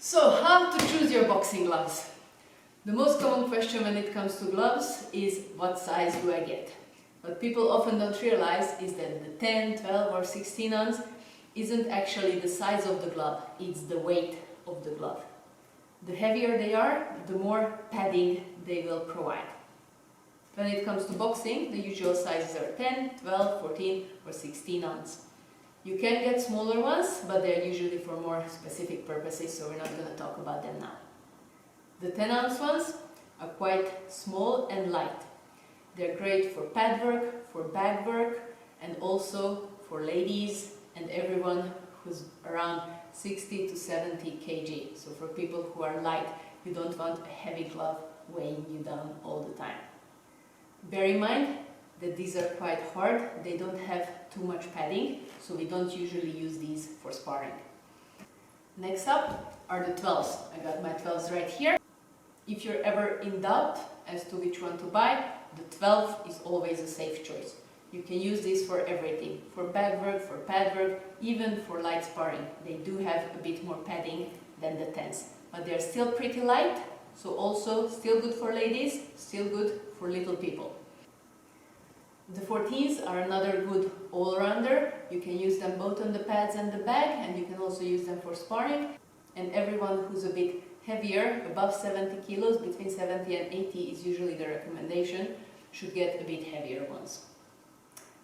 So, how to choose your boxing gloves? The most common question when it comes to gloves is what size do I get? What people often don't realize is that the 10, 12 or 16 ounce isn't actually the size of the glove, it's the weight of the glove. The heavier they are, the more padding they will provide. When it comes to boxing, the usual sizes are 10, 12, 14 or 16 ounce. You can get smaller ones, but they're usually for more specific purposes, so we're not going to talk about them now. The 10 ounce ones are quite small and light. They're great for pad work, for bag work, and also for ladies and everyone who's around 60 to 70 kg. So for people who are light, you don't want a heavy glove weighing you down all the time. Bear in mind that these are quite hard, they don't have too much padding, so we don't usually use these for sparring. Next up are the 12s. I got my 12s right here. If you're ever in doubt as to which one to buy, the 12 is always a safe choice. You can use these for everything, for bag work, for pad work, even for light sparring. They do have a bit more padding than the 10s, but they're still pretty light, so also still good for ladies, still good for little people. The 14s are another good all-rounder. You can use them both on the pads and the bag, and you can also use them for sparring. And everyone who's a bit heavier, above 70 kilos, between 70 and 80 is usually the recommendation, should get a bit heavier ones.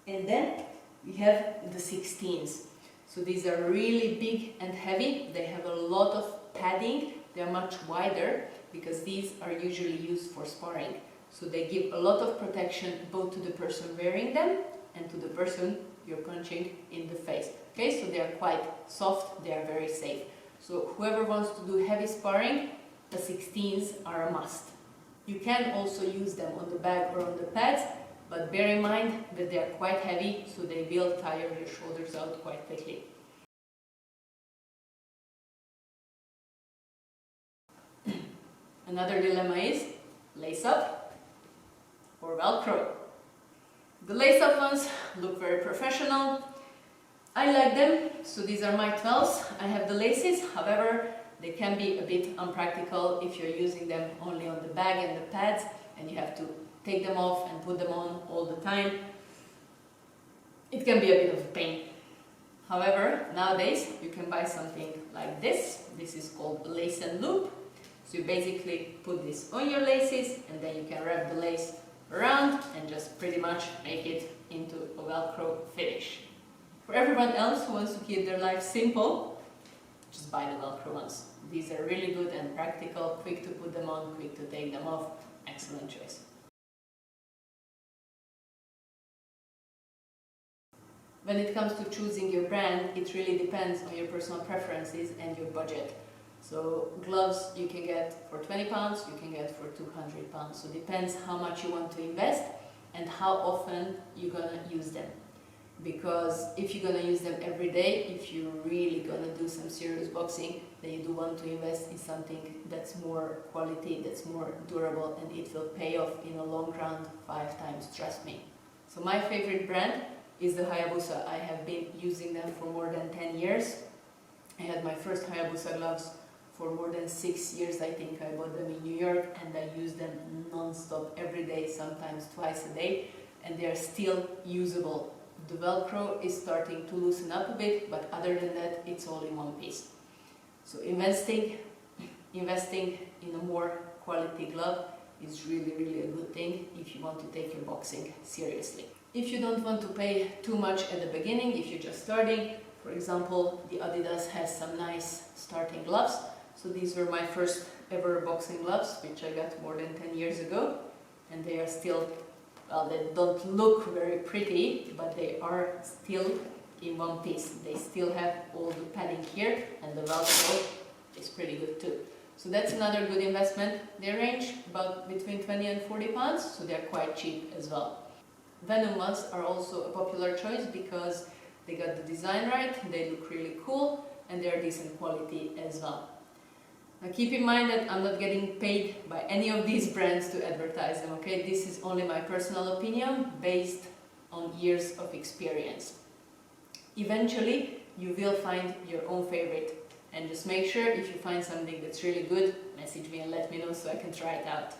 And then we have the 16s. So these are really big and heavy. They have a lot of padding. They're much wider because these are usually used for sparring. So they give a lot of protection both to the person wearing them and to the person you're punching in the face. Okay, so they are quite soft, they are very safe. So whoever wants to do heavy sparring, the 16s are a must. You can also use them on the bag or on the pads, but bear in mind that they are quite heavy, so they will tire your shoulders out quite quickly. Another dilemma is lace up or Velcro. The lace-up ones look very professional. I like them, so these are my 12s. I have the laces, however, they can be a bit unpractical if you're using them only on the bag and the pads and you have to take them off and put them on all the time. It can be a bit of a pain. However, nowadays you can buy something like this. This is called lace and loop. So you basically put this on your laces and then you can wrap the lace around and just pretty much make it into a Velcro finish. For everyone else who wants to keep their life simple, just buy the Velcro ones. These are really good and practical, quick to put them on, quick to take them off. Excellent choice. When it comes to choosing your brand, it really depends on your personal preferences and your budget. So gloves you can get for 20 pounds, you can get for 200 pounds. So it depends how much you want to invest and how often you're going to use them. Because if you're going to use them every day, if you're really going to do some serious boxing, then you do want to invest in something that's more quality, that's more durable, and it will pay off in a long run 5 times, trust me. So my favorite brand is the Hayabusa. I have been using them for more than 10 years. I had my first Hayabusa gloves for more than 6 years, I think. I bought them in New York and I use them non-stop every day, sometimes twice a day, and they are still usable. The Velcro is starting to loosen up a bit, but other than that, it's all in one piece. So investing in a more quality glove is really a good thing if you want to take your boxing seriously. If you don't want to pay too much at the beginning, if you're just starting, for example, the Adidas has some nice starting gloves. So these were my first ever boxing gloves, which I got more than 10 years ago. And they are still, well, they don't look very pretty, but they are still in one piece. They still have all the padding here, and the Velcro is pretty good too. So that's another good investment. They range about between 20 and 40 pounds, so they're quite cheap as well. Venom ones are also a popular choice because they got the design right, they look really cool, and they're decent quality as well. Now keep in mind that I'm not getting paid by any of these brands to advertise them, okay? This is only my personal opinion based on years of experience. Eventually, you will find your own favorite. And just make sure if you find something that's really good, message me and let me know so I can try it out.